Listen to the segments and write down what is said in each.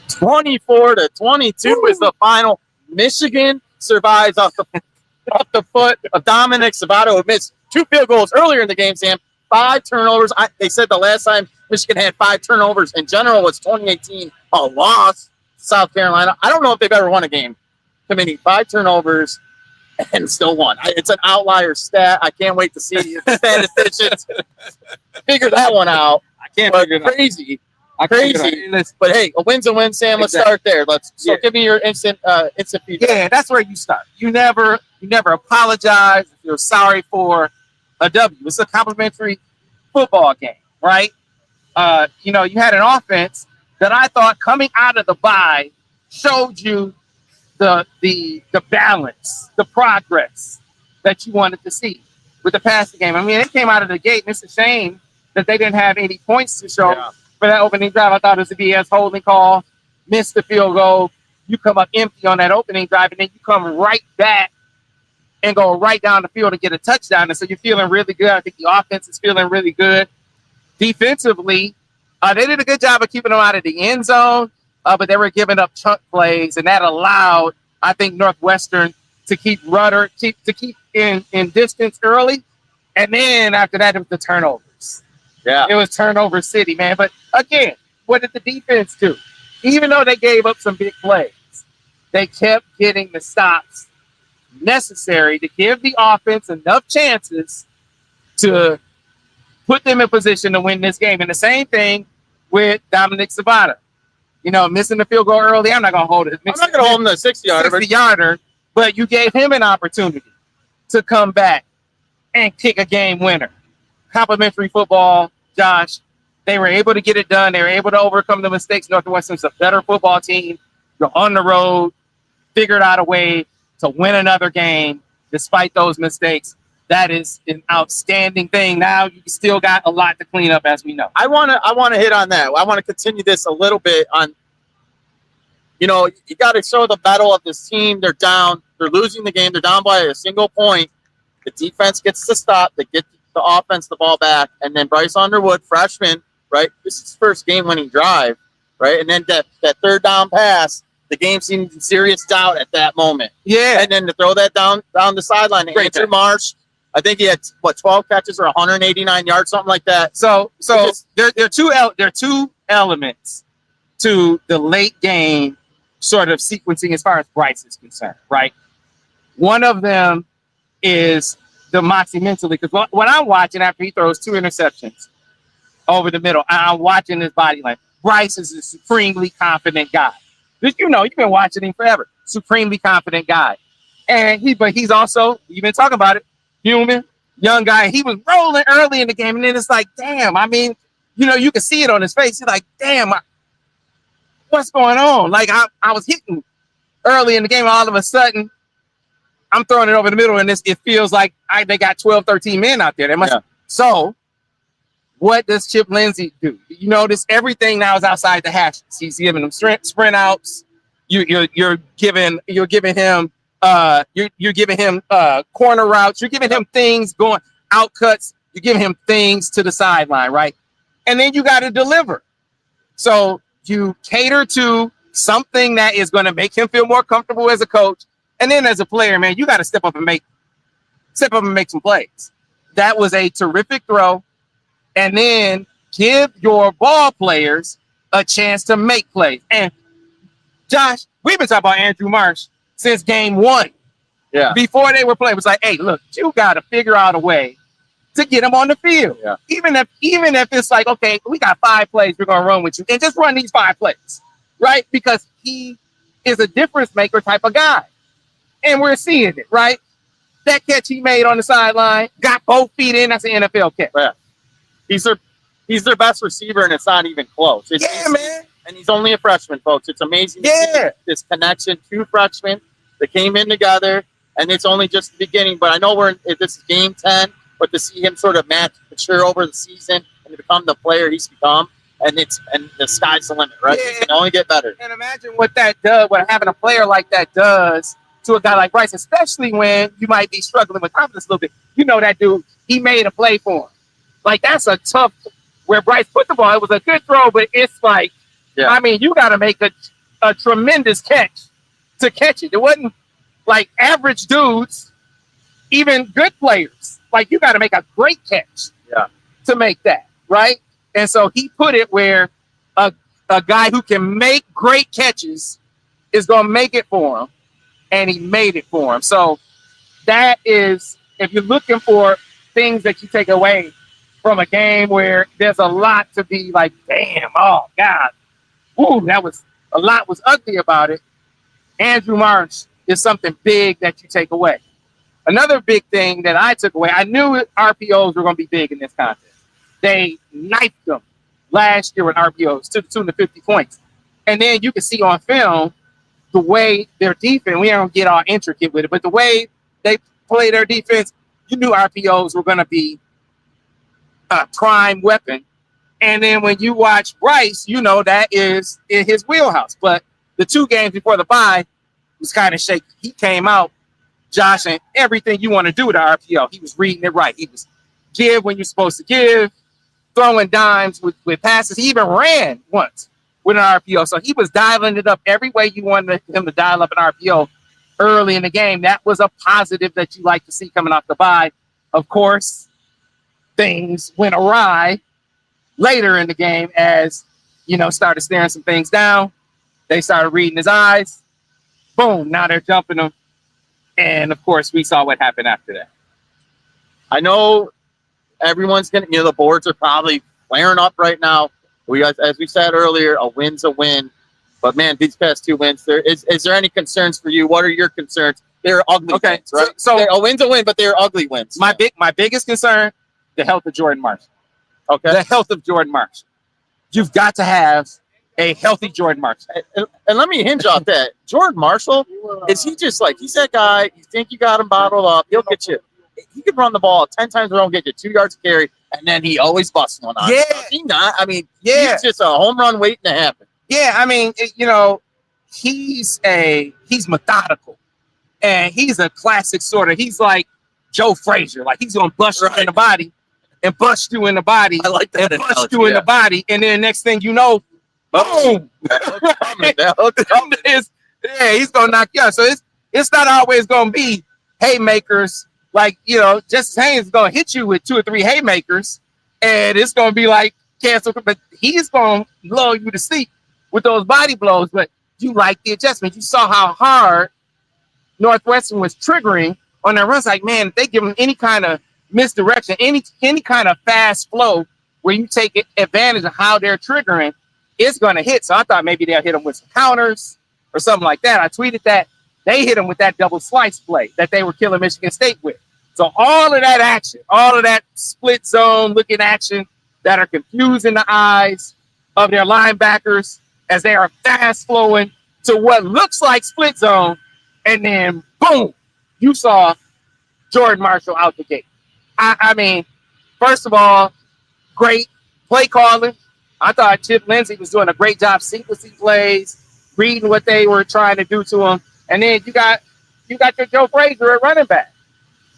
24-22 is the final. Michigan survives off the foot of Dominic Savato, who missed 2 field goals earlier in the game, Sam. 5 turnovers. They said the last time Michigan had 5 turnovers in general was 2018, a loss to South Carolina. I don't know if they've ever won a game committing 5 turnovers and still won. It's an outlier stat. I can't wait to see the statisticians figure that one out. I can't figure it out. Crazy. But hey, a win's a win, Sam. Let's start there. Give me your instant feedback. Yeah, that's where you start. You never apologize if you're sorry for a W. It's a complimentary football game, right? You had an offense that I thought coming out of the bye showed you the balance, the progress that you wanted to see with the passing game. I mean, it came out of the gate, and it's a shame that they didn't have any points to show for that opening drive. I thought it was a BS holding call, missed the field goal. You come up empty on that opening drive, and then you come right back and go right down the field to get a touchdown. And so you're feeling really good. I think the offense is feeling really good. Defensively, they did a good job of keeping them out of the end zone, but they were giving up chunk plays, and that allowed, I think, Northwestern to keep in distance early. And then after that, it was the turnovers. Yeah. It was turnover city, man. But again, what did the defense do? Even though they gave up some big plays, they kept getting the stops necessary to give the offense enough chances to put them in position to win this game. And the same thing with Dominic Savato. Missing the field goal early. I'm not going to hold it. I'm not going to hold him the 60-yarder. But you gave him an opportunity to come back and kick a game winner. Complimentary football, Josh. They were able to get it done. They were able to overcome the mistakes. Northwestern's a better football team. You're on the road, figured out a way to win another game despite those mistakes. That is an outstanding thing. Now you still got a lot to clean up, as we know. I want to hit on that. I want to continue this a little bit on. You got to show the battle of this team. They're down. They're losing the game. They're down by a single point. The defense gets to stop. They get the offense the ball back, and then Bryce Underwood, freshman, right? This is his first game-winning drive, right? And then that third down pass, the game seemed in serious doubt at that moment. Yeah. And then to throw that down the sideline to Andrew Marsh. I think he had 12 catches or 189 yards, something like that. So there are two elements to the late game sort of sequencing as far as Bryce is concerned, right? One of them is the moxie mentally, because what I'm watching after he throws 2 interceptions over the middle, I'm watching his body language. Bryce is a supremely confident guy. You've been watching him forever. Supremely confident guy. But he's also, you've been talking about it, human, young guy. He was rolling early in the game, and then it's like, damn, I mean, you can see it on his face. He's like, damn, what's going on? Like, I was hitting early in the game, all of a sudden, I'm throwing it over the middle, and it feels like they got 12, 13 men out there. So, what does Chip Lindsey do? You notice everything now is outside the hashes. He's giving them sprint outs. You're giving him corner routes. You're giving him things going out cuts. You're giving him things to the sideline, right? And then you got to deliver. So you cater to something that is going to make him feel more comfortable as a coach. And then as a player, man, you got to step up and make some plays. That was a terrific throw. And then give your ball players a chance to make plays. And Josh, we've been talking about Andrew Marsh since game 1. Yeah. Before they were playing, it was like, hey, look, you got to figure out a way to get him on the field. Yeah. Even if it's like, okay, we got 5 plays we're going to run with you, and just run these 5 plays, right? Because he is a difference maker type of guy. And we're seeing it, right? That catch he made on the sideline, got both feet in, that's an NFL catch. Yeah. He's their best receiver, and it's not even close. Man. And he's only a freshman, folks. It's amazing to see this connection. 2 freshmen that came in together, and it's only just the beginning. But I know this is game 10, but to see him sort of mature over the season and to become the player he's become, and the sky's the limit, right? Yeah. It can only get better. And imagine what that does, what having a player like that does to a guy like Bryce, especially when you might be struggling with confidence a little bit. That dude, he made a play for him. Like, that's a tough, where Bryce put the ball, it was a good throw, but it's like, Yeah. I mean, you got to make a tremendous catch to catch it. It wasn't like average dudes, even good players. Like, you got to make a great catch to make that, right? And so he put it where a guy who can make great catches is going to make it for him, and he made it for him. So that is, if you're looking for things that you take away from a game where there's a lot to be like, damn, oh God, ooh, a lot was ugly about it. Andrew Marsh is something big that you take away. Another big thing that I took away, I knew RPOs were going to be big in this contest. They knifed them last year with RPOs to the tune of 50 points. And then you can see on film the way their defense, we don't get all intricate with it, but the way they play their defense, you knew RPOs were going to be a prime weapon. And then when you watch Bryce, you know that is in his wheelhouse. But the 2 games before the bye was kind of shaky. He came out, Josh, and everything you want to do with the RPO, he was reading it right. He was give when you're supposed to give, throwing dimes with passes. He even ran once with an RPO. So he was dialing it up every way you wanted him to dial up an RPO early in the game. That was a positive that you like to see coming off the bye. Of course, things went awry later in the game as, started staring some things down. They started reading his eyes. Boom, now they're jumping him. And, of course, we saw what happened after that. I know everyone's going to, the boards are probably flaring up right now. As we said earlier, a win's a win. But, man, these past 2 wins, is there any concerns for you? What are your concerns? They're ugly wins, right? So a win's a win, but they're ugly wins. My biggest concern, the health of Jordan Marsh. Okay. The health of Jordan Marsh. You've got to have a healthy Jordan Marsh. And let me hinge off that. Jordan Marshall, is he just like, he's that guy, you think you got him bottled up, he'll get you. He could run the ball 10 times in a row and get you 2 yards of carry, and then he always busts one on. Yeah. He not. I mean, he's just a home run waiting to happen. Yeah, I mean, he's methodical. And he's a classic sort of, he's like Joe Frazier. Like, he's going to bust you in the body and bust you in the body. I like that. And bust you in the body. And then next thing you know, boom. He's going to knock you out. So it's not always going to be haymakers. Like, Justice Haynes is going to hit you with 2 or 3 haymakers. And it's going to be like cancel. But he's going to lull you to sleep with those body blows. But you like the adjustment. You saw how hard Northwestern was triggering on their runs. Like, man, if they give them any kind of misdirection, any kind of fast flow where you take advantage of how they're triggering, it's going to hit. So I thought maybe they'll hit them with some counters or something like that. I tweeted that they hit them with that double slice play that they were killing Michigan State with. So all of that action, all of that split zone looking action that are confusing the eyes of their linebackers as they are fast flowing to what looks like split zone. And then, boom, you saw Jordan Marshall out the gate. I mean, first of all, great play calling. I thought Chip Lindsey was doing a great job sequencing plays, reading what they were trying to do to him. And then you got your Joe Frazier at running back.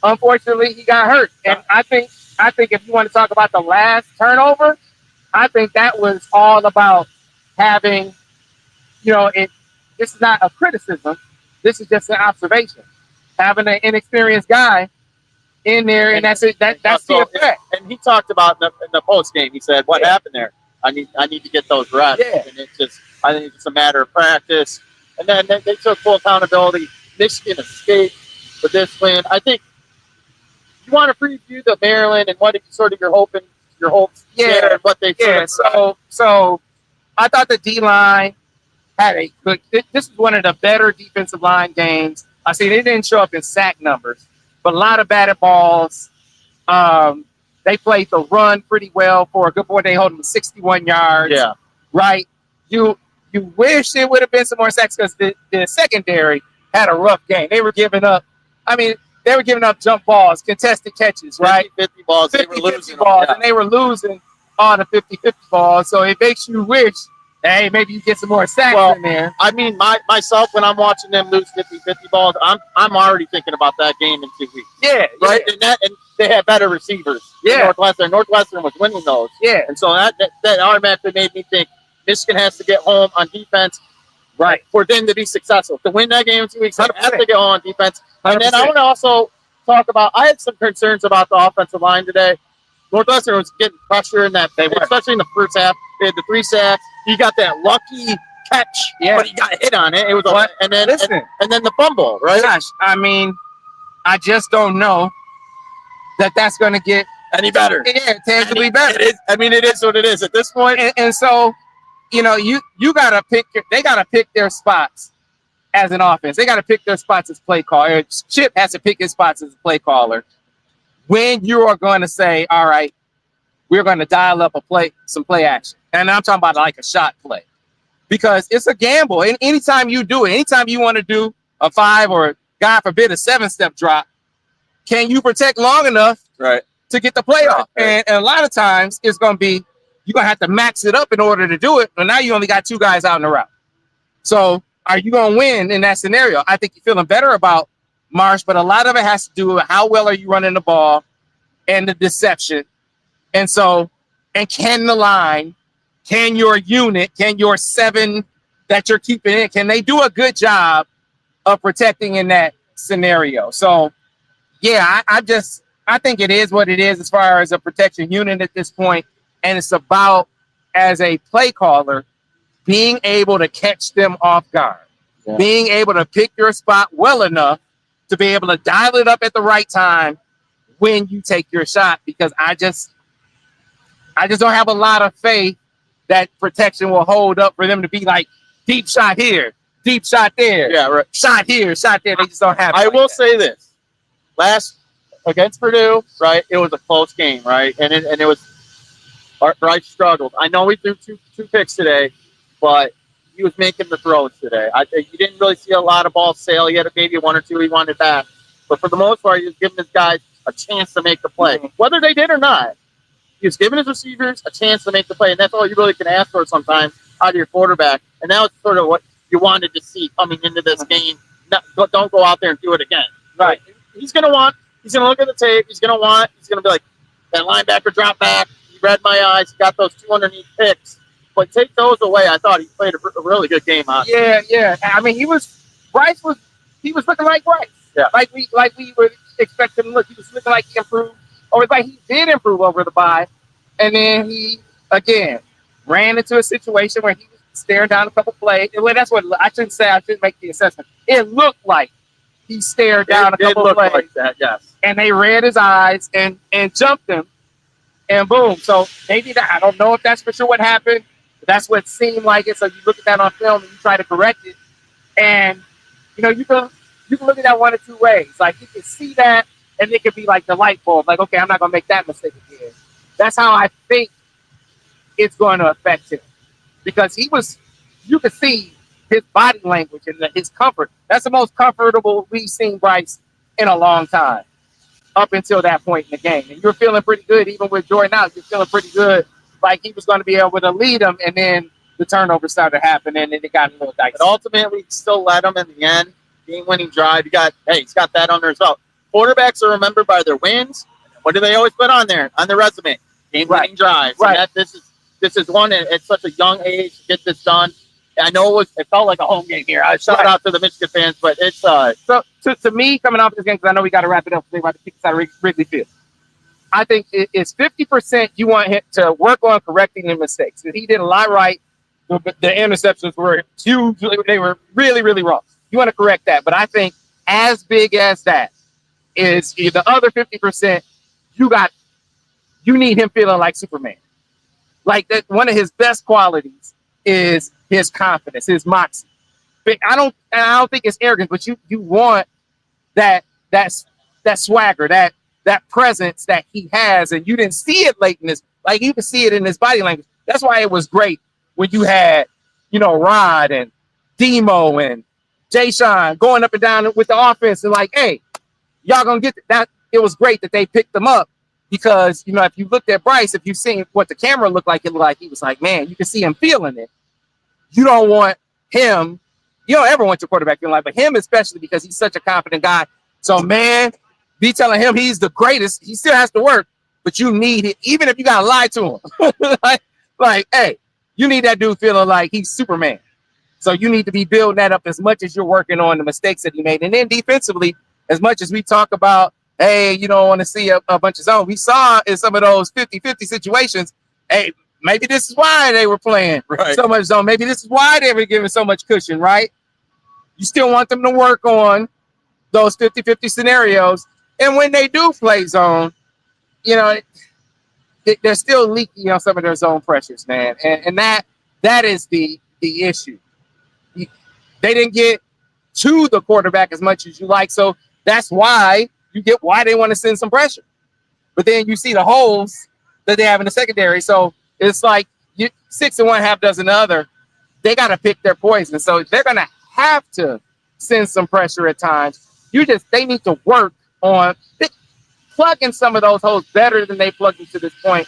Unfortunately, he got hurt. And I think if you want to talk about the last turnover, I think that was all about having, this is not a criticism. This is just an observation. Having an inexperienced guy in there, and that's it. That's the effect. And he talked about in the post game. He said, "What happened there? I need to get those reps." Yeah. And I think it's a matter of practice. And then they took full accountability. Michigan escaped with this win. I think you want to preview the Maryland and what sort of your hopes there and what they So I thought the D-line had a good. This is one of the better defensive line games. I see they didn't show up in sack numbers, but a lot of batted balls. They played the run pretty well for a good boy. They hold them 61 yards. Yeah. Right. You wish it would have been some more sacks because the secondary had a rough game. They were giving up. They were giving up jump balls, contested catches, right? 50 balls. 50, they were losing balls, them, and they were losing on the 50-50 balls. So it makes you wish, hey, maybe you get some more sacks in there. I mean, myself, when I'm watching them lose 50-50 balls, I'm already thinking about that game in 2 weeks. Yeah. Right? Yeah. And they had better receivers. Yeah. Northwestern was winning those. Yeah. And so that automatically made me think Michigan has to get home on defense, Right. for them to be successful. To win that game in 2 weeks, they have 100%. to get home on defense. And then I 100%. want to also talk about, I had some concerns about the offensive line today. Northwestern was getting pressure in that, especially in the first half. They had the 3 sacks. He got that lucky catch, but he got hit on it. It was and then and then the fumble, right? Gosh, I mean, I just don't know that that's going to get any better. Yeah, tangibly better. It is, I mean, it is what it is at this point. And so, you know, you gotta pick. They gotta pick their spots as an offense. They gotta pick their spots as play caller. Chip has to pick his spots as a play caller. When you are going to say, all right, we're going to dial up some play action, and I'm talking about like a shot play, because it's a gamble. And anytime you do it, anytime you want to do a 5 or God forbid a 7-step drop, can you protect long enough to get the playoff? Right. And a lot of times it's going to be, you're going to have to max it up in order to do it. But now you only got 2 guys out in the route. So are you going to win in that scenario? I think you're feeling better about Marsh, but a lot of it has to do with how well are you running the ball and the deception. And so, and can the line, can your unit, can your 7 that you're keeping in, can they do a good job of protecting in that scenario? So, yeah, I think it is what it is as far as a protection unit at this point. And it's about, as a play caller, being able to catch them off guard, being able to pick your spot well enough to be able to dial it up at the right time when you take your shot. Because I just don't have a lot of faith that protection will hold up for them to be like deep shot here, deep shot there, shot here, shot there. They just don't have it. I will say this: last against Purdue, right? It was a close game, right? And it was. Bryce struggled. I know he threw two picks today, but he was making the throws today. You didn't really see a lot of balls sail. He had maybe 1 or 2 he wanted back. But for the most part, he was giving his guys a chance to make the play. Whether they did or not, he was giving his receivers a chance to make the play. And that's all you really can ask for sometimes out of your quarterback. And that was sort of what you wanted to see coming into this game. Don't go out there and do it again. Right. He's going to look at the tape. He's going to be like, that linebacker drop back. Read my eyes, got those 2 underneath picks, but take those away. I thought he played a really good game on. Yeah. I mean, Bryce was looking like Bryce. Yeah. Like we were expecting him to look. He was looking like he improved, or like he did improve over the bye. And then he again ran into a situation where he was staring down a couple plays. Well, that's what I shouldn't make the assessment. It looked like he stared down a couple plays. Like that, yes. And they read his eyes and jumped him. And boom. So maybe I don't know if that's for sure what happened. But that's what seemed like it. So you look at that on film and you try to correct it. And you know, you can look at that 1 or 2 ways. Like you can see that, and it could be like the light bulb. Like, okay, I'm not gonna make that mistake again. That's how I think it's going to affect him. Because you could see his body language and his comfort. That's the most comfortable we've seen Bryce in a long time. Up until that point in the game. And you're feeling pretty good, even with Jordan out, you're feeling pretty good, like he was going to be able to lead them, and then the turnover started happening, and it got a little dicey. But ultimately, still led them in the end. Game-winning drive. He's got that under his belt. Quarterbacks are remembered by their wins. What do they always put on their resume? Game-winning drives. Right. And this is one at such a young age to get this done. I know it felt like a home game here. I shout out to the Michigan fans, but it's so to me, coming off this game, because I know we got to wrap it up because they're about to kick us out of Wrigley Field. I think it's 50% you want him to work on correcting the mistakes. He did a lot right. The interceptions were huge. They were really, really wrong. You want to correct that. But I think as big as that is the other 50%, you need him feeling like Superman. Like that, one of his best qualities is his confidence, his moxie. But I don't think it's arrogance, but you want that swagger, that presence that he has, and you didn't see it late in this. Like you can see it in his body language. That's why it was great when you had, Rod and Demo and Jay Sean going up and down with the offense and like, hey, y'all gonna get that. It was great that they picked them up because, if you looked at Bryce, if you've seen what the camera looked like, it looked like he was like, man, you can see him feeling it. You don't want him, you don't ever want your quarterback feeling like, but him especially because he's such a confident guy. So, man, be telling him he's the greatest. He still has to work, but you need it, even if you got to lie to him. like, hey, you need that dude feeling like he's Superman. So you need to be building that up as much as you're working on the mistakes that he made. And then defensively, as much as we talk about, hey, you don't want to see a bunch of zone. We saw in some of those 50-50 situations, hey, maybe this is why they were playing so much zone. Maybe this is why they were giving so much cushion, right? You still want them to work on those 50-50 scenarios. And when they do play zone, you know, they're still leaky on some of their zone pressures, man. And that is the issue. They didn't get to the quarterback as much as you like. So that's why you get why they want to send some pressure. But then you see the holes that they have in the secondary. So it's like 6 and 1, half dozen the other. They got to pick their poison. So they're going to have to send some pressure at times. They need to work on plugging some of those holes better than they plugged them to this point.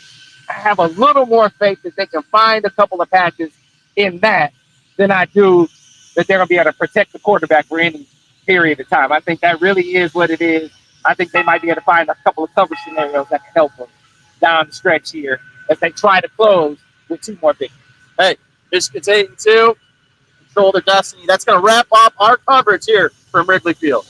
I have a little more faith that they can find a couple of patches in that than I do that they're going to be able to protect the quarterback for any period of time. I think that really is what it is. I think they might be able to find a couple of coverage scenarios that can help them down the stretch here as they try to close with 2 more big. Hey, Michigan's 8-2. Control their destiny. That's going to wrap up our coverage here from Wrigley Field.